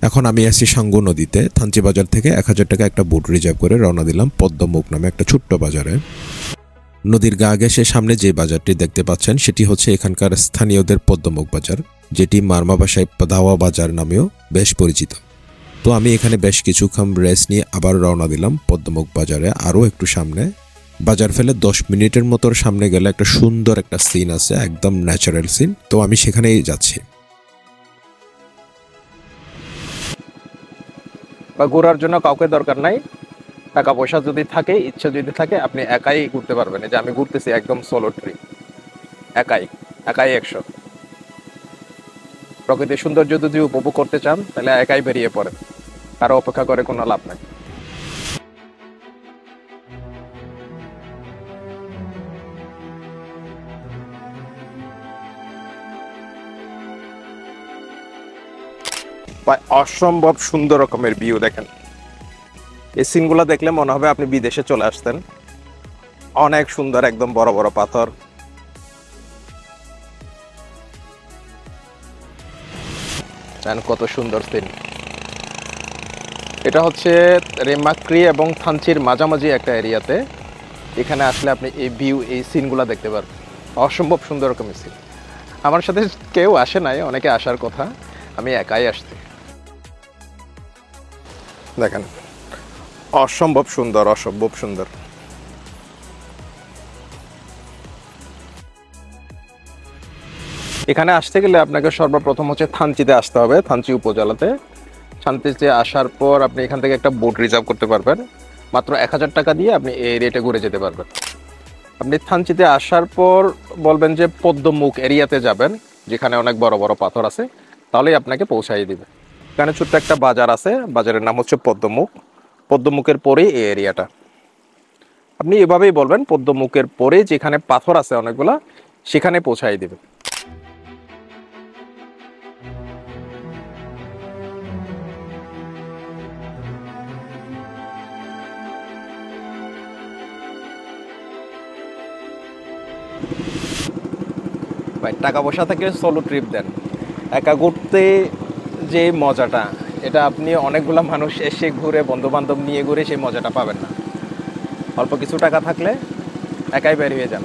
এখন আমি আছি সাঙ্গু নদীতে। থানচি বাজার থেকে 1000 টাকা একটা বোট রিজার্ভ করে রওনা দিলাম পদ্মমুখ নামে একটা ছোট্ট বাজারে। নদীর গা ঘেঁষে সামনে যে বাজারটি দেখতে পাচ্ছেন সেটি হচ্ছে এখানকার স্থানীয়দের পদ্মমুখ বাজার, যেটি মারমা ভাষায় দাওয়া বাজার নামেও বেশ পরিচিত। তো আমি এখানে বেশ কিছুক্ষণ রেস্ট নিয়ে আবার রওনা দিলাম পদ্মমুখ বাজারে, আরও একটু সামনে। বাজার ফেলে 10 মিনিটের মতো সামনে গেলে একটা সুন্দর একটা সিন আছে, একদম ন্যাচারাল সিন। তো আমি সেখানেই যাচ্ছি। বা ঘোরার জন্য কাউকে দরকার নাই, টাকা পয়সা যদি থাকে, ইচ্ছা যদি থাকে, আপনি একাই ঘুরতে পারবেন। এই যে আমি ঘুরতেছি একদম সোলো ট্রিপ, একাই 100। প্রকৃতির সৌন্দর্য যদি উপভোগ করতে চান তাহলে একাই বেরিয়ে পড়েন, কারো অপেক্ষা করে কোনো লাভ নাই। অসম্ভব সুন্দর রকমের ভিউ দেখেন। এই সিনগুলো দেখলে মনে হবে আপনি বিদেশে চলে আসতেন। অনেক সুন্দর, একদম বড় বড় পাথর। কত সুন্দর সিন। এটা হচ্ছে রেমাক্রি এবং থানচির মাঝামাঝি একটা এরিয়াতে। এখানে আসলে আপনি এই ভিউ, এই সিনগুলো দেখতে পারবেন। অসম্ভব সুন্দর রকমের সিন। আমার সাথে কেউ আসে নাই, অনেকে আসার কথা, আমি একাই আসছি। দেখেন অসম্ভব সুন্দর, অসম্ভব সুন্দর। এখানে আসতে গেলে আপনাকে সর্বপ্রথম হচ্ছে থানচিতে আসতে হবে, থানচি উপজেলাতে। থানচিতে আসার পর আপনি এখান থেকে একটা বোট রিজার্ভ করতে পারবেন। মাত্র 1000 টাকা দিয়ে আপনি এই এরিয়াটা ঘুরে যেতে পারবেন। আপনি থানচিতে আসার পর বলবেন যে পদ্মমুখ এরিয়াতে যাবেন, যেখানে অনেক বড় বড় পাথর আছে, তাহলেই আপনাকে পৌঁছাই দিবে। এখানে ছোট্ট একটা বাজার আছে, বাজারের নাম হচ্ছে পদ্মমুখ। পদ্মমুখের পরেই এই এরিয়াটা। আপনি এভাবেই বলবেন পদ্মমুখের পরে যেখানে পাথর আছে অনেকগুলা, সেখানে পৌঁছাই দিবে। ভাই টাকা পয়সা থেকে সোলো ট্রিপ দেন, একা ঘুরতে যে মজাটা, এটা আপনি অনেকগুলা মানুষ এসে ঘুরে, বন্ধু বান্ধব নিয়ে ঘুরে সেই মজাটা পাবেন না। অল্প কিছু টাকা থাকলে একাই বের হয়ে যান।